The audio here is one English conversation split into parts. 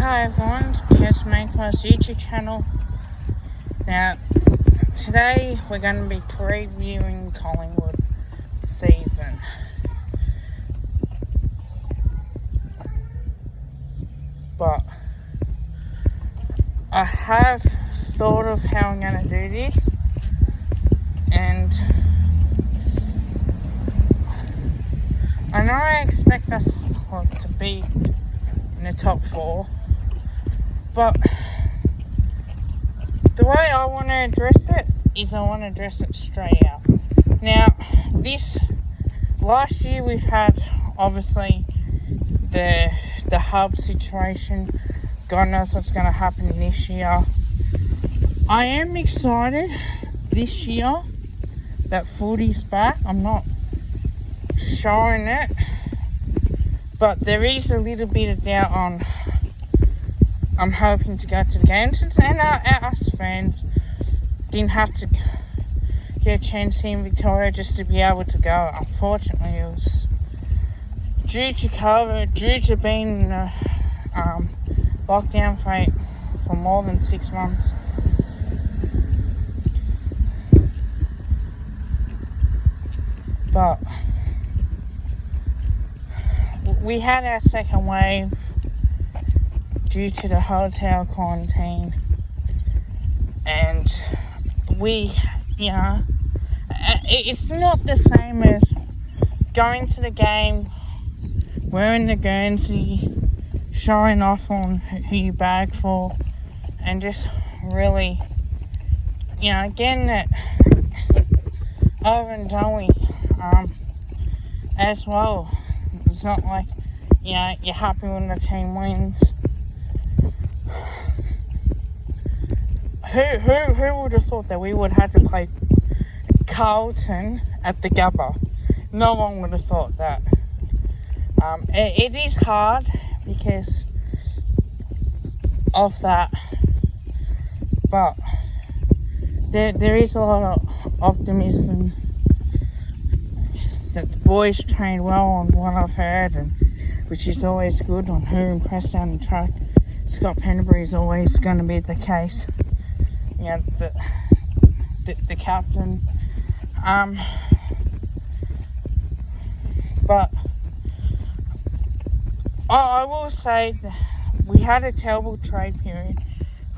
Hi everyone, it's Kes Makemar's YouTube channel. Now, today we're going to be previewing Collingwood season. But I have thought of how I'm going to do this, and I know I expect us to be in the top 4, but the way I want to address it is I want to address it straight out. Now, last year we've had obviously the hub situation. God knows what's going to happen this year. I am excited this year that footy's back. I'm not showing it, but there is a little bit of doubt on. I'm hoping to go to the games, and us fans didn't have to get a chance here in Victoria just to be able to go. Unfortunately, it was due to COVID, due to being in a lockdown for more than 6 months. But we had our second wave due to the hotel quarantine, and it's not the same as going to the game, wearing the Guernsey, showing off on who you bag for, and just really, getting it over and done with as well. It's not like, you're happy when the team wins. Who would have thought that we would have to play Carlton at the Gabba? No one would have thought that. It is hard because of that, but there is a lot of optimism that the boys trained well on what I've heard, and which is always good on who impressed down the track. Scott Penderbury is always going to be the case. The captain. But I will say that we had a terrible trade period.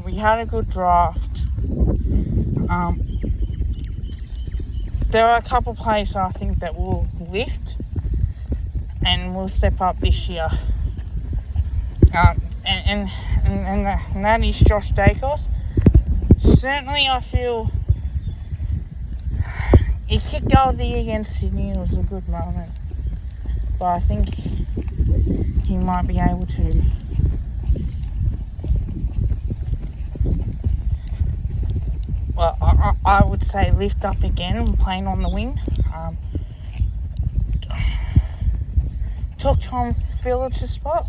We had a good draft. There are a couple of players I think that will lift and will step up this year. And that is Josh Dacos. Certainly, I feel he kicked goal of the year against Sydney. It was a good moment, but I think he might be able to I would say lift up again and playing on the wing. Took Tom Phillips' spot,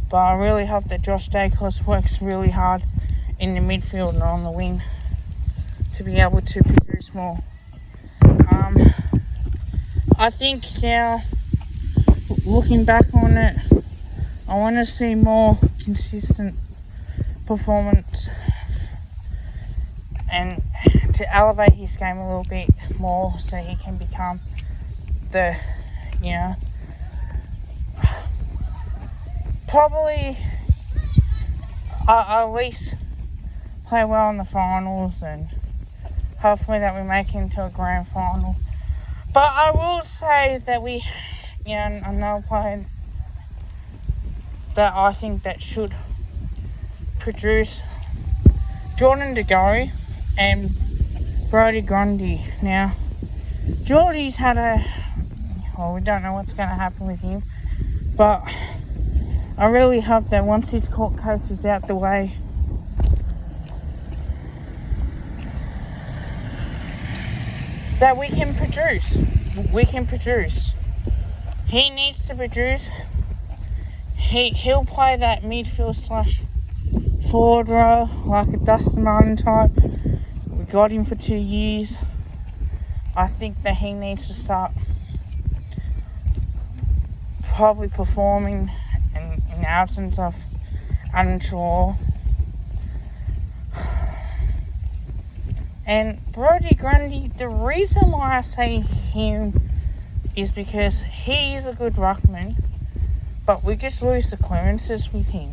but I really hope that Josh Dacos works really hard in the midfield and on the wing to be able to produce more. I think now, looking back on it, I want to see more consistent performance and to elevate his game a little bit more so he can become probably at least play well in the finals, and hopefully that we make it into a grand final. But I will say that another player that I think that should produce, Jordan De Goey and Brodie Grundy. Now, Geordie's had we don't know what's going to happen with him, but I really hope that once his court case is out the way, that we can produce. He needs to produce. He'll play that midfield / forward row like a Dustin Martin type. We got him for 2 years. I think that he needs to start probably performing in absence of unsure. And Brodie Grundy, the reason why I say him is because he is a good ruckman, but we just lose the clearances with him.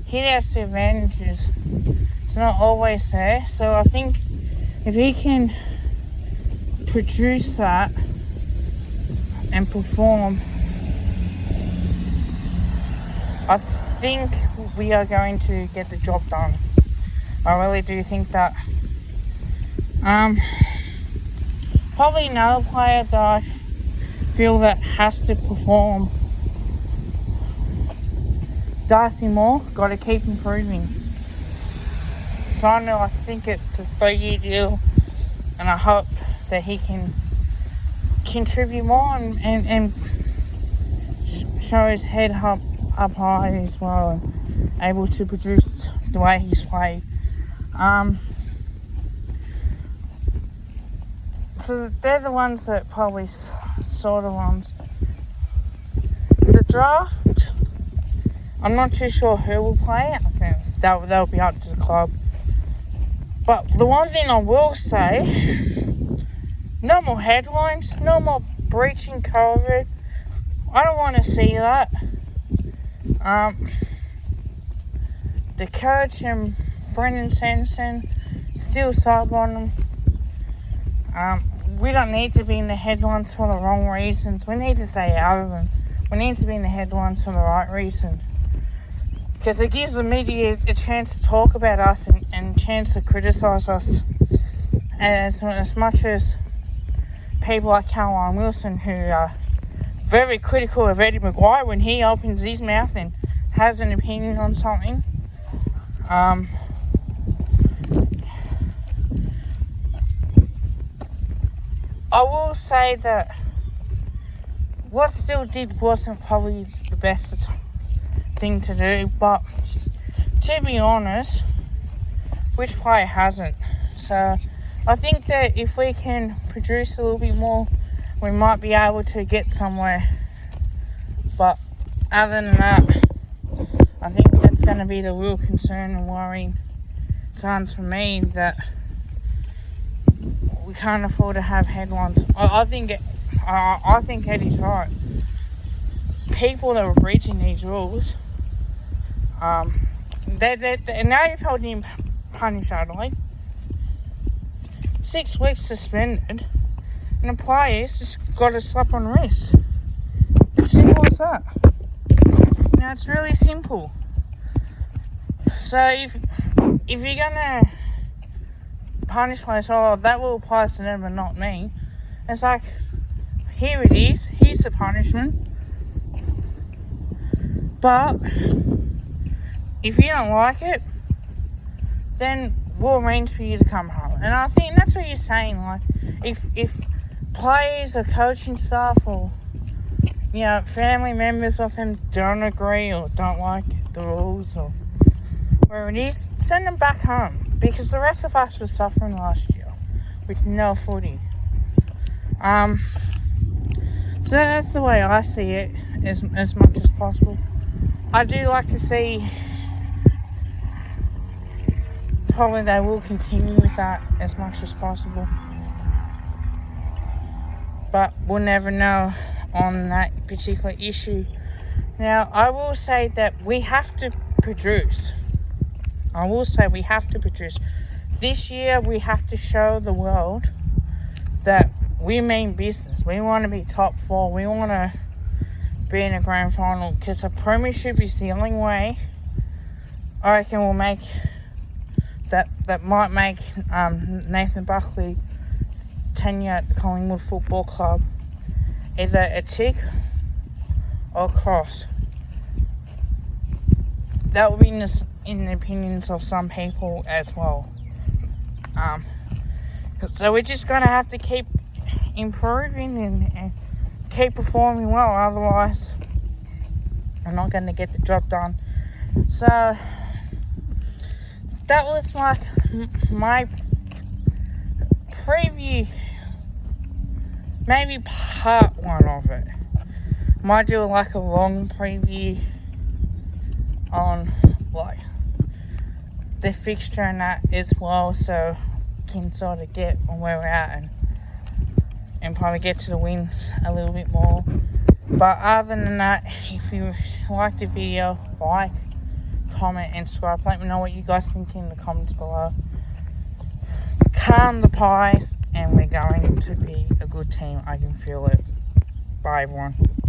He has the advantages. It's not always there. So I think if he can produce that and perform, I think we are going to get the job done. I really do think that. Probably another player that I feel that has to perform, Darcy Moore. Got to keep improving. Simon, I think it's a 3-year deal, and I hope that he can contribute more and show his head up high as well, and able to produce the way he's played. So they're the ones that probably sort of ones. The draft, I'm not too sure who will play. I think that'll be up to the club. But the one thing I will say, no more headlines, no more breaching COVID. I don't want to see that. The coach and Brendan Sanderson still sub on them. We don't need to be in the headlines for the wrong reasons. We need to stay out of them. We need to be in the headlines for the right reason. Because it gives the media a chance to talk about us and a chance to criticise us. As much as people like Caroline Wilson, who are very critical of Eddie Maguire when he opens his mouth and has an opinion on something. I will say that what Steele did wasn't probably the best thing to do, but to be honest, which player hasn't? So I think that if we can produce a little bit more, we might be able to get somewhere. But other than that, I think that's going to be the real concern and worrying signs for me, that we can't afford to have headlines. I think Eddie's right. People that were breaching these rules, now you've held him punished utterly. 6 weeks suspended, and the players just got a slap on the wrist. It's simple as that. It's really simple. So if you're gonna punish players, that will apply to them and not me. It's like, here it is. Here's the punishment. But if you don't like it, then we'll arrange for you to come home. And I think that's what you're saying. Like, if players or coaching staff or family members of them don't agree or don't like the rules or where it is, send them back home, because the rest of us were suffering last year with no footy. So that's the way I see it, as much as possible. I do like to see, probably they will continue with that as much as possible, but we'll never know on that particular issue. Now, I will say that we have to produce. This year, we have to show the world that we mean business. We want to be top 4. We want to be in a grand final, because a premiership is the only way I reckon will make that might make Nathan Buckley's tenure at the Collingwood Football Club either a tick or a cross. That will be in the opinions of some people as well. So we're just going to have to keep improving and keep performing well, otherwise we're not going to get the job done. So that was my preview, maybe part 1 of it. Might do a long preview on like the fixture and that as well, so we can sort of get on where we're at and probably get to the wins a little bit more. But other than that, if you like the video, like, comment and subscribe. Let me know what you guys think in the comments below. Calm the Pies, and we're going to be a good team. I can feel it. Bye everyone.